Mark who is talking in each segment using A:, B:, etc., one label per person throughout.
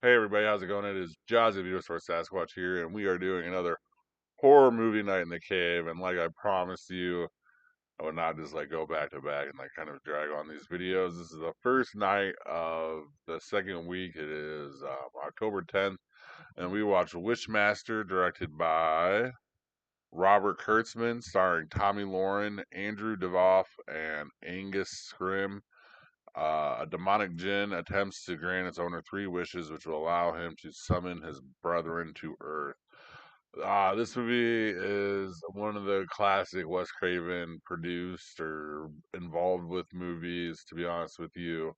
A: Hey everybody, how's it going? It is Jazzy Viewers for Sasquatch here, and we are doing another horror movie night in the cave. And like I promised you, I would not just like go back to back and like kind of drag on these videos. This is the first night of the second week. It is October 10th, and we watched Wishmaster, directed by Robert Kurtzman, starring Tommy Lauren, Andrew Devoff, and Angus Scrim. A demonic jinn attempts to grant its owner three wishes, which will allow him to summon his brethren to Earth. This movie is one of the classic Wes Craven produced or involved with movies. To be honest with you,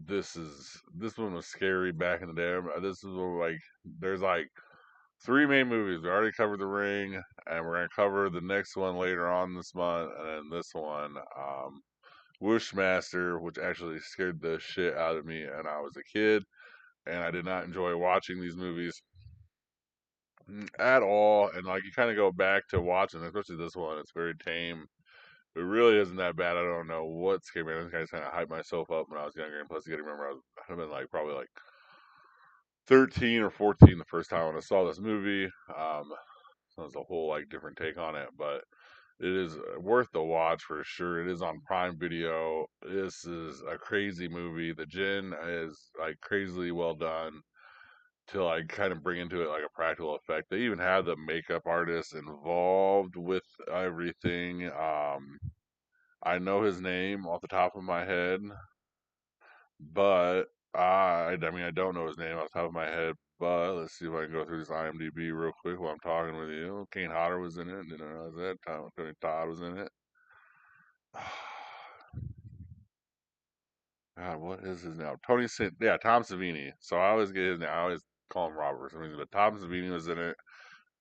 A: this one was scary back in the day. This is like there's like three main movies. We already covered The Ring, and we're gonna cover the next one later on this month, and then this one. Wishmaster, which actually scared the shit out of me, and I was a kid, and I did not enjoy watching these movies at all. And like you kind of go back to watching, especially this one, it's very tame. It really isn't that bad. I don't know what scared me. I think I just kind of hyped myself up when I was younger, and plus you got to remember I've been like probably like 13 or 14 the first time when I saw this movie. So it's a whole like different take on it, but it is worth the watch for sure. It is on Prime Video. This is a crazy movie. The Jin is like crazily well done to like kind of bring into it like a practical effect. They even have the makeup artist involved with everything. I know his name off the top of my head, but I mean I don't know his name off the top of my head. But let's see if I can go through this IMDb real quick while I'm talking with you. Kane Hodder was in it. Didn't realize that. Tony Todd was in it. God, what is his name? Yeah, Tom Savini. So I always get his name. I always call him Robert for some reason. But Tom Savini was in it.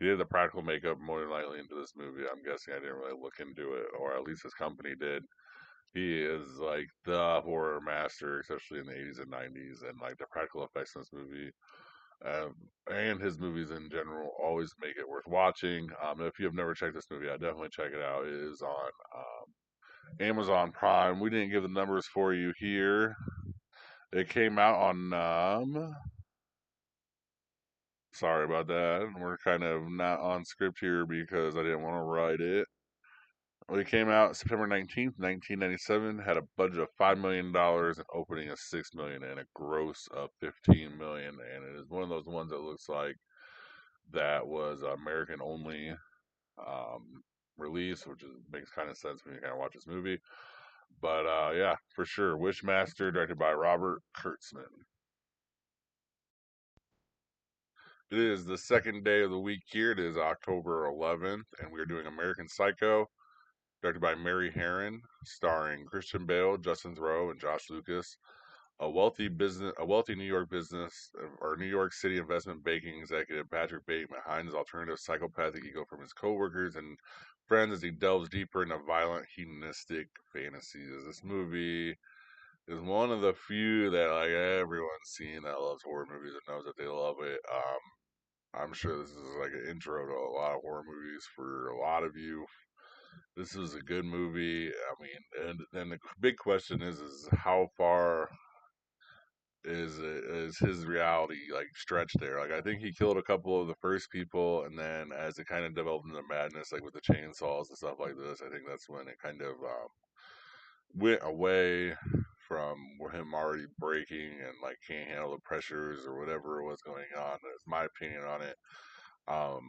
A: He did the practical makeup more than likely into this movie. I'm guessing I didn't really look into it, or at least his company did. He is like the horror master, especially in the 80s and 90s, and like the practical effects in this movie, and his movies in general, always make it worth watching. If you have never checked this movie out, definitely check it out. It is on Amazon Prime. We didn't give the numbers for you here. It came out on sorry about that. We're kind of not on script here because I didn't want to write it. It came out September 19th, 1997, had a budget of $5 million, an opening of $6 million, and a gross of $15 million. And it is one of those ones that looks like that was American only um, release, which makes kind of sense when you kind of watch this movie. But yeah, for sure. Wishmaster, directed by Robert Kurtzman. It is the second day of the week here. It is October 11th, and we are doing American Psycho, directed by Mary Herron, starring Christian Bale, Justin Theroux, and Josh Lucas. A wealthy New York business or New York City investment banking executive Patrick Bateman hides his alternative psychopathic ego from his coworkers and friends as he delves deeper into violent, hedonistic fantasies. This movie is one of the few that like everyone's seen that loves horror movies and knows that they love it. I'm sure this is like an intro to a lot of horror movies for a lot of you. This is a good movie. I mean, and then the big question is how far is his reality like stretched there? Like, I think he killed a couple of the first people, and then as it kind of developed into madness, like with the chainsaws and stuff like this, I think that's when it kind of went away from him already breaking and like can't handle the pressures or whatever was going on. That's my opinion on it.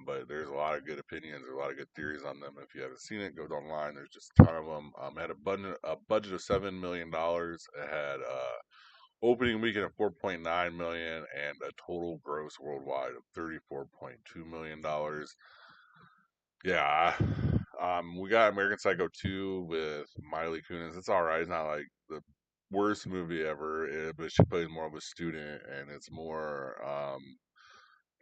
A: But there's a lot of good opinions, there's a lot of good theories on them. If you haven't seen it, go online. There's just a ton of them. It had a budget of $7 million. It had opening weekend of 4.9 million and a total gross worldwide of $34.2 million. Yeah, we got American Psycho 2 with Miley Kunis. It's all right. It's not like the worst movie ever, but she plays more of a student, and it's more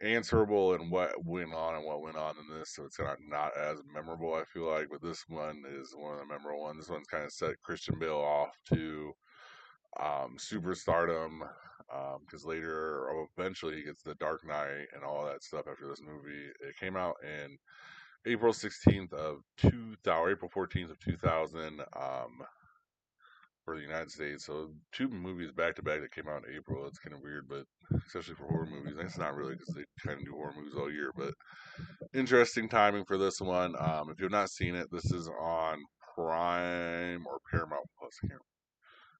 A: answerable in what went on and what went on in this, so it's not as memorable. I feel like, but this one is one of the memorable ones. This one's kind of set Christian Bale off to superstardom, because later, or eventually, he gets the Dark Knight and all that stuff after this movie. It came out in April 16th of 2000, April 14th of 2000. for the United States. So two movies back to back that came out in April. It's kind of weird, but especially for horror movies, it's not really because they kind of do horror movies all year. But interesting timing for this one. If you've not seen it, this is on Prime or Paramount Plus.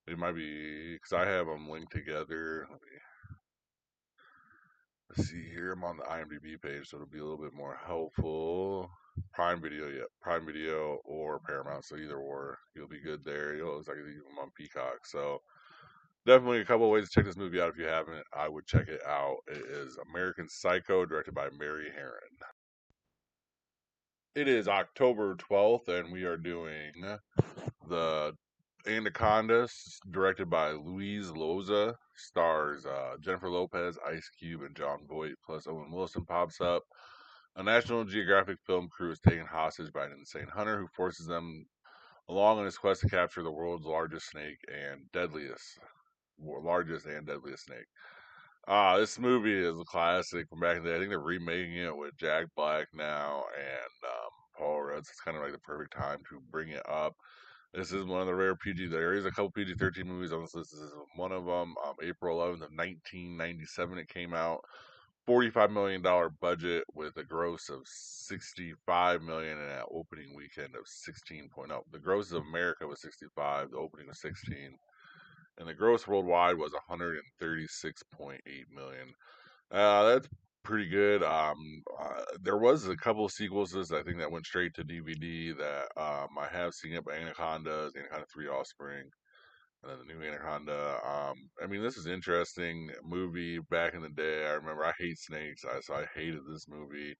A: It might be because I have them linked together. Let's see here. I'm on the IMDb page, so it'll be a little bit more helpful. Prime Video, yeah, Prime Video or Paramount. So either or, you'll be good there. It looks like it's even on Peacock. So definitely a couple of ways to check this movie out. If you haven't, I would check it out. It is American Psycho, directed by Mary Herron. It is October 12th, and we are doing the Anaconda, directed by Luis Loza, stars Jennifer Lopez, Ice Cube, and John Voight, plus Owen Wilson pops up. A National Geographic film crew is taken hostage by an insane hunter who forces them along on his quest to capture the world's largest snake and largest and deadliest snake. This movie is a classic from back in the day. I think they're remaking it with Jack Black now and Paul Rudd. It's kind of like the perfect time to bring it up. This is one of the rare PG. There is a couple PG-13 movies on this list. This is one of them. April 11th of 1997, it came out. $45 million budget with a gross of 65 million and an opening weekend of 16.0. The gross of America was 65. The opening was 16, and the gross worldwide was 136.8 million. That's pretty good. There was a couple of sequels to this, I think, that went straight to DVD that I have seen it, but Anaconda 3 Offspring, and then the new Anaconda. I mean, this is interesting movie back in the day. I remember I hate snakes, so I hated this movie.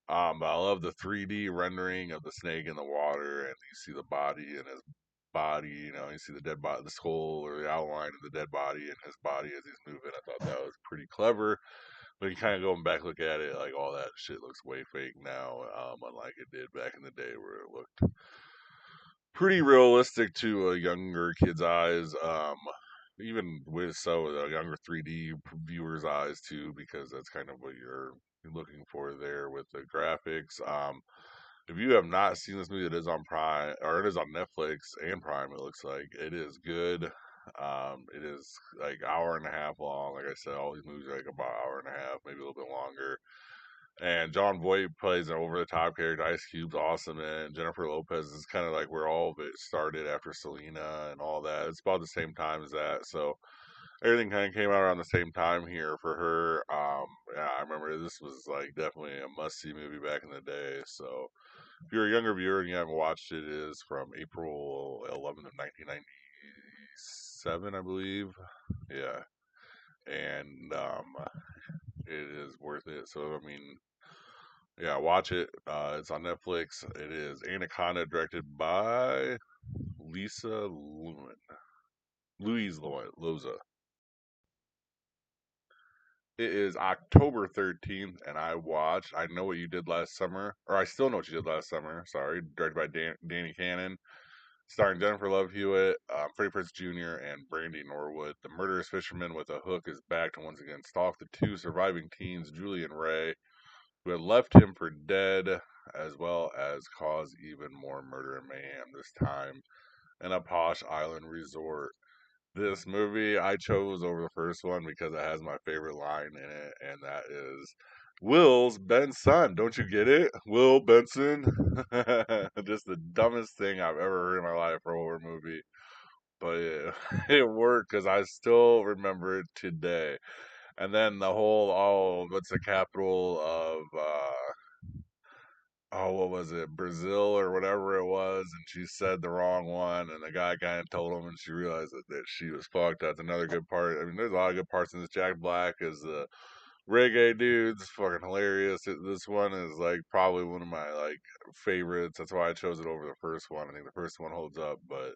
A: But I love the 3D rendering of the snake in the water, and you see the body and his body. You see the dead body, the skull, or the outline of the dead body and his body as he's moving. I thought that was pretty clever. But you kind of going back look at it, like all that shit looks way fake now, unlike it did back in the day where it looked pretty realistic to a younger kid's eyes. Even with the younger 3D viewers' eyes too, because that's kind of what you're looking for there with the graphics. If you have not seen this movie, it is on Prime or it is on Netflix and Prime. It looks like it is good. It is like hour and a half long. Like I said, all these movies are like about hour and a half, maybe a little bit longer. And John Voight plays an over the top character. Ice Cube's awesome, and Jennifer Lopez is kind of like where all of it started after Selena and all that. It's about the same time as that, so everything kind of came out around the same time here for her. Yeah, I remember this was like definitely a must see movie back in the day. So if you're a younger viewer and you haven't watched it, it is from April 11th of 1997, I believe. Yeah, and it is worth it. So I mean, yeah, watch it. It's on Netflix. It is Anaconda, directed by Lisa Lewin. Louise Loza. It is October 13th, and I Know What You Did Last Summer, or I Still Know What You Did Last Summer, sorry, directed by Danny Cannon, starring Jennifer Love Hewitt, Freddie Prinze Jr., and Brandy Norwood. The murderous fisherman with a hook is back to once again stalk the two surviving teens, Julie and Ray, who had left him for dead, as well as cause even more murder and mayhem, this time in a posh island resort. This movie I chose over the first one because it has my favorite line in it, and that is Will's Benson. Don't you get it? Will Benson. Just the dumbest thing I've ever heard in my life for a horror movie. But it worked because I still remember it today. And then the whole, what's the capital of what was it, Brazil or whatever it was, and she said the wrong one, and the guy kind of told him, and she realized that she was fucked. That's another good part. I mean, there's a lot of good parts in this. Jack Black is the reggae dude's fucking hilarious. This one is like probably one of my like favorites. That's why I chose it over the first one. I think the first one holds up, but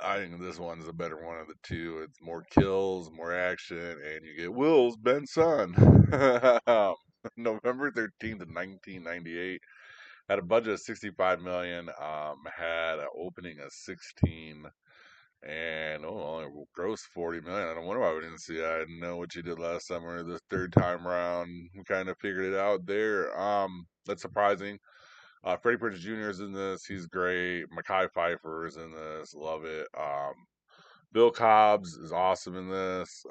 A: I think this one's a better one of the two. It's more kills, more action, and you get Will's Benson. November 13th, 1998. Had a budget of 65 million. Had an opening of 16, and only gross 40 million. I don't wonder why we didn't see that. I didn't know what you did last summer. The third time around, we kind of figured it out there. That's surprising. Freddie Prinze Jr. is in this. He's great. Mekhi Phifer is in this. Love it. Bill Cobbs is awesome in this.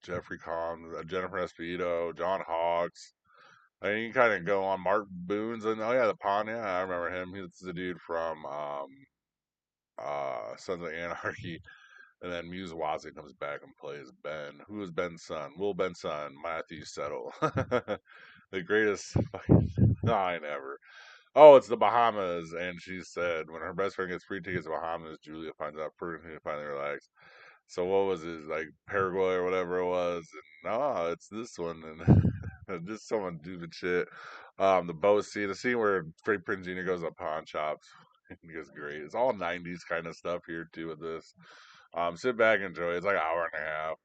A: Jeffrey Combs, Jennifer Esposito, John Hawkes. I mean, you kind of go on Mark Boone's and oh yeah, the Pawn. Yeah, I remember him. He's the dude from Sons of Anarchy. And then Muse Watson comes back and plays Ben. Who is Ben's son? Will Ben's son, Matthew Settle. The greatest fucking line ever. Oh, it's the Bahamas. And she said, when her best friend gets free tickets to Bahamas, Julia finds out first and finally relax. So what was it, like Paraguay or whatever it was? And no, it's this one. And just someone stupid shit. The boat scene, the scene where Freddie Prinze Jr. goes to pawn shops. It's great. It's all 90s kind of stuff here too with this. Sit back and enjoy. It's like an hour and a half.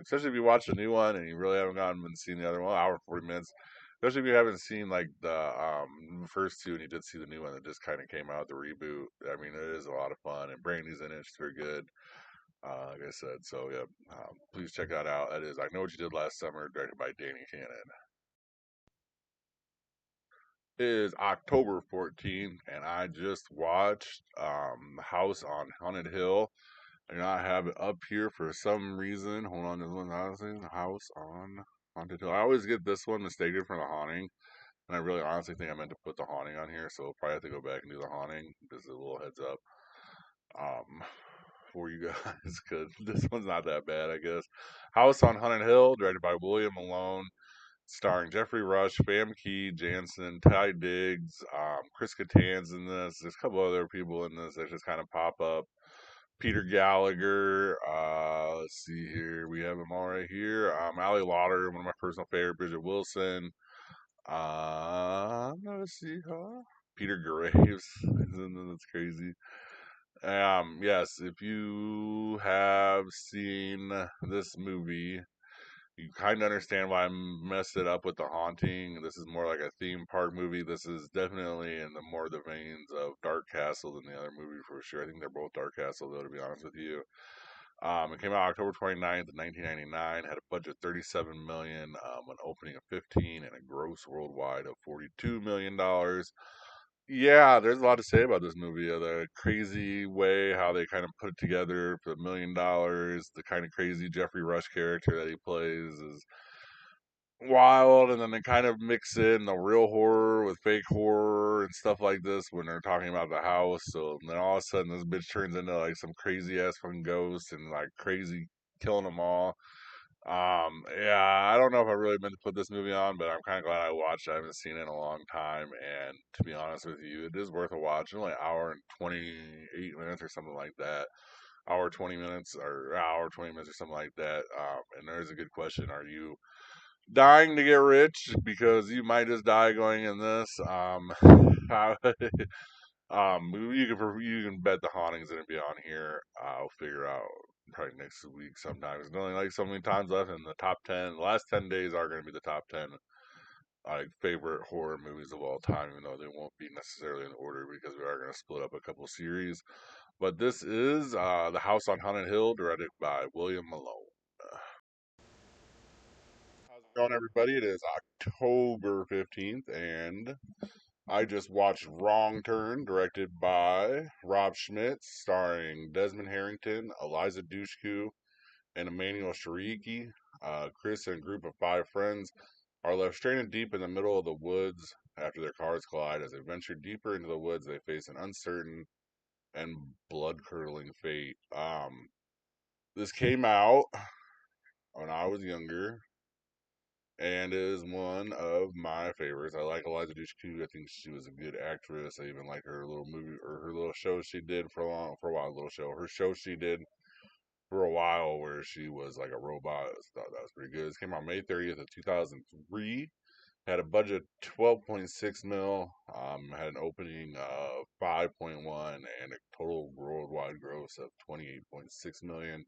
A: Especially if you watch the new one and you really haven't gone and seen the other one, hour and 40 minutes. Especially if you haven't seen like the first two and you did see the new one that just kind of came out, the reboot. I mean, it is a lot of fun and Brandy's in it. She's very good. Like I said, so yeah, please check that out. That is I Know What You Did Last Summer, directed by Danny Cannon. It is October 14th, and I just watched House on Haunted Hill. And I have it up here for some reason. Hold on, this one's honestly House on Haunted Hill. I always get this one mistaken for the Haunting, and I really honestly think I meant to put the Haunting on here, so I'll probably have to go back and do the Haunting. Just a little heads up um, for you guys, because this one's not that bad, I guess. House on Haunted Hill, directed by William Malone, starring Jeffrey Rush, Famke Janssen, Ty Diggs, Chris Kattan's in this. There's a couple other people in this that just kind of pop up. Peter Gallagher. Let's see here. We have them all right here. Ali Lauder, one of my personal favorite. Bridget Wilson. Let's see. Peter Graves. That's crazy. Yes, if you have seen this movie, you kind of understand why I messed it up with the haunting. This is more like a theme park movie. This is definitely in the more the veins of Dark Castle than the other movie for sure. I think they're both Dark Castle though, to be honest with you. It came out October 29th, 1999. Had a budget of 37 million, an opening of 15, and a gross worldwide of 42 million dollars. Yeah, there's a lot to say about this movie. The crazy way how they kind of put it together for $1 million. The kind of crazy Jeffrey Rush character that he plays is wild, and then they kind of mix in the real horror with fake horror and stuff like this when they're talking about the house. So then all of a sudden, this bitch turns into like some crazy ass fucking ghost and like crazy killing them all. Yeah, I don't know if I really meant to put this movie on, but I'm kind of glad I watched it. I haven't seen it in a long time, and to be honest with you, it is worth a watch. It's only an hour and 28 minutes or something like that. Hour 20 minutes or hour 20 minutes or something like that. And there's a good question: are you dying to get rich? Because you might just die going in this. You can bet the haunting's gonna be on here. I'll figure out probably next week sometime. There's only like so many times left in the top 10. The last 10 days are gonna be the top 10 like favorite horror movies of all time, even though they won't be necessarily in order because we are gonna split up a couple series. But this is The House on Haunted Hill, directed by William Malone. How's it going, everybody? It is October 15th, and I just watched Wrong Turn, directed by Rob Schmitz, starring Desmond Harrington, Eliza Dushku, and Emmanuel Shariki. Chris and a group of five friends are left stranded deep in the middle of the woods after their cars collide. As they venture deeper into the woods, they face an uncertain and blood-curdling fate. This came out when I was younger, and is one of my favorites. I like Eliza Dushku. I think she was a good actress. I even like her little movie or her little show she did for a while. Little show, her show she did for a while where she was like a robot. I thought that was pretty good. It came out May 30th of 2003. Had a budget 12.6 mil. Had an opening of 5.1 and a total worldwide gross of 28.6 million.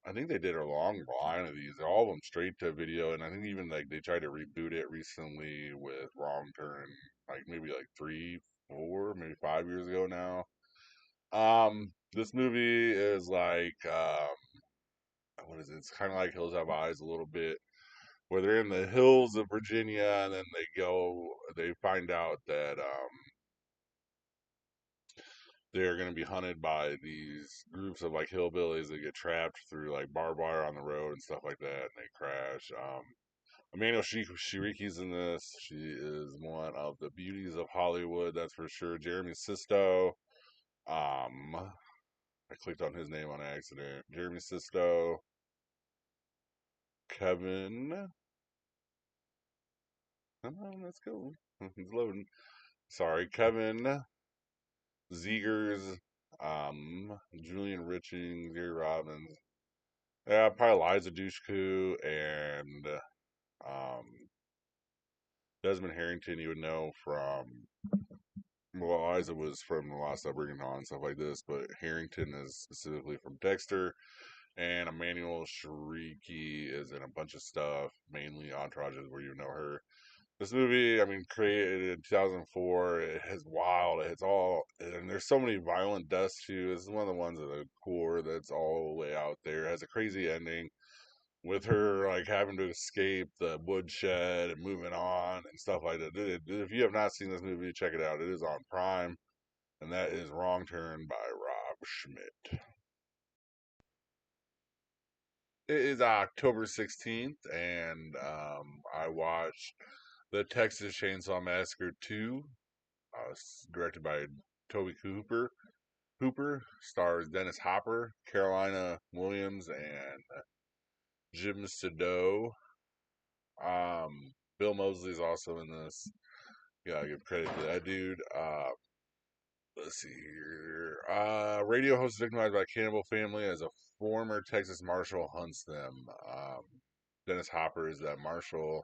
A: I think they did a long line of these, all of them straight to video, and I think even like they tried to reboot it recently with Wrong Turn, like maybe like 3, 4, maybe 5 years ago now. This movie is like, what is it? It's kind of like Hills Have Eyes a little bit, where they're in the hills of Virginia, and then they find out that they're going to be hunted by these groups of like hillbillies that get trapped through like barbed wire on the road and stuff like that, and they crash. Emmanuel Shiriki's in this. She is one of the beauties of Hollywood, that's for sure. Jeremy Sisto. I clicked on his name on accident. Jeremy Sisto. Kevin. Come on, let's go. He's loading. Sorry, Kevin Zegers. Julian Riching, Gary Robbins. Yeah, probably Liza Dushku and um, Desmond Harrington. You would know from, well, Liza was from The Lost Upbringing and stuff like this, but Harrington is specifically from Dexter, and Emmanuel Shrieky is in a bunch of stuff, mainly Entourages where you know her. This movie, I mean, created in 2004. It has wild. It's all, and there's so many violent deaths too. This is one of the ones of the core that's all the way out there. It has a crazy ending with her like having to escape the woodshed and moving on and stuff like that. If you have not seen this movie, check it out. It is on Prime, and that is Wrong Turn by Rob Schmidt. It is October 16th, and I watched the Texas Chainsaw Massacre 2, directed by Toby Cooper. Hooper stars Dennis Hopper, Carolina Williams, and Jim Sado. Bill Moseley's also in this. Gotta give credit to that dude. Let's see here. Radio host victimized by cannibal family as a former Texas Marshal hunts them. Dennis Hopper is that Marshal.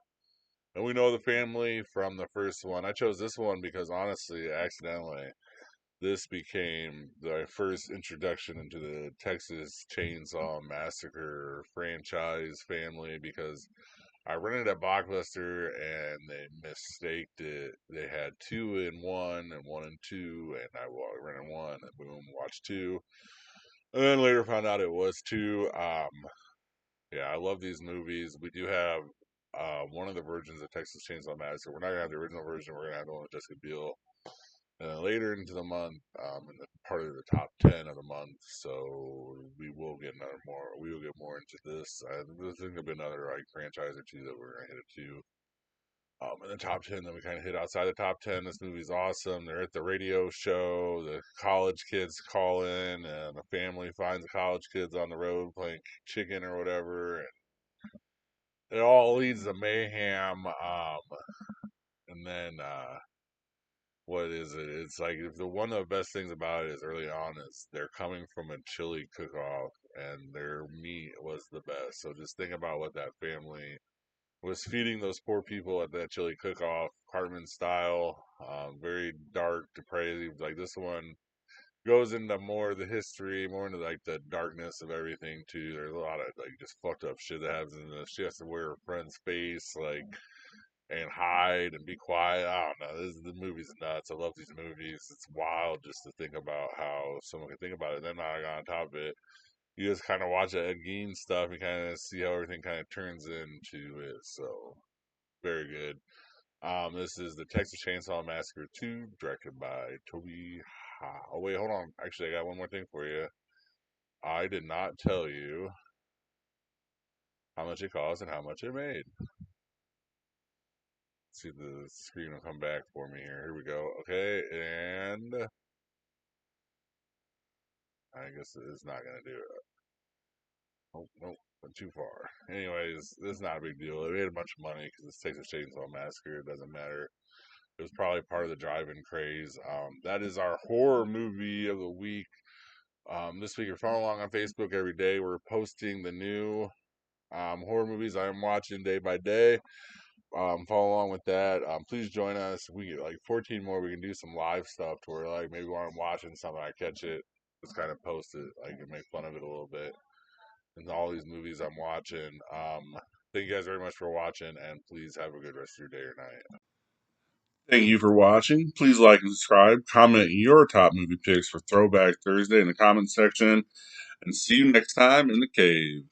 A: And we know the family from the first one. I chose this one because honestly, accidentally, this became the first introduction into the Texas Chainsaw Massacre franchise family because I rented at Blockbuster and they mistaked it. They had two in one and one in two, and I rented one and boom, watched two. And then later found out it was two. Yeah, I love these movies. We do have one of the versions of Texas Chainsaw Massacre. We're not gonna have the original version. We're gonna have the one with Jessica Biel. And then later into the month, in the part of the top 10 of the month, so we will get another more. We will get more into this. I think there'll be another like franchise or two that we're gonna hit it to. In the top 10, then we kind of hit outside the top 10. This movie's awesome. They're at the radio show. The college kids call in, and the family finds the college kids on the road playing chicken or whatever. And it all leads to mayhem. And then what is it? It's like the one of the best things about it is early on is they're coming from a chili cook-off, and their meat was the best. So just think about what that family was feeding those poor people at that chili cook-off, Cartman style. Very dark, depraved. Like this one goes into more of the history, more into like the darkness of everything too. There's a lot of like just fucked up shit that happens in this. She has to wear her friend's face, like, and hide and be quiet. I don't know. The movie's nuts. I love these movies. It's wild just to think about how someone can think about it. Then I got on top of it. You just kind of watch Ed Gein stuff and kind of see how everything kind of turns into it. So very good. This is the Texas Chainsaw Massacre 2, directed by Toby. Oh wait, hold on. Actually, I got one more thing for you. I did not tell you how much it cost and how much it made. See if the screen will come back for me here. Here we go. Okay, and I guess it's not gonna do it. Oh, nope, went too far. Anyways, this is not a big deal. It made a bunch of money because it's Texas Chainsaw Massacre. It doesn't matter. It was probably part of the drive-in craze. That is our horror movie of the week. This week, you're following along on Facebook every day. We're posting the new horror movies I am watching day by day. Follow along with that. Please join us. We get like 14 more. We can do some live stuff to where like maybe while I'm watching something, I catch it, just kind of post it, like and make fun of it a little bit. And all these movies I'm watching. Thank you guys very much for watching, and please have a good rest of your day or night. Thank you for watching. Please like and subscribe. Comment your top movie picks for Throwback Thursday in the comments section. And see you next time in the cave.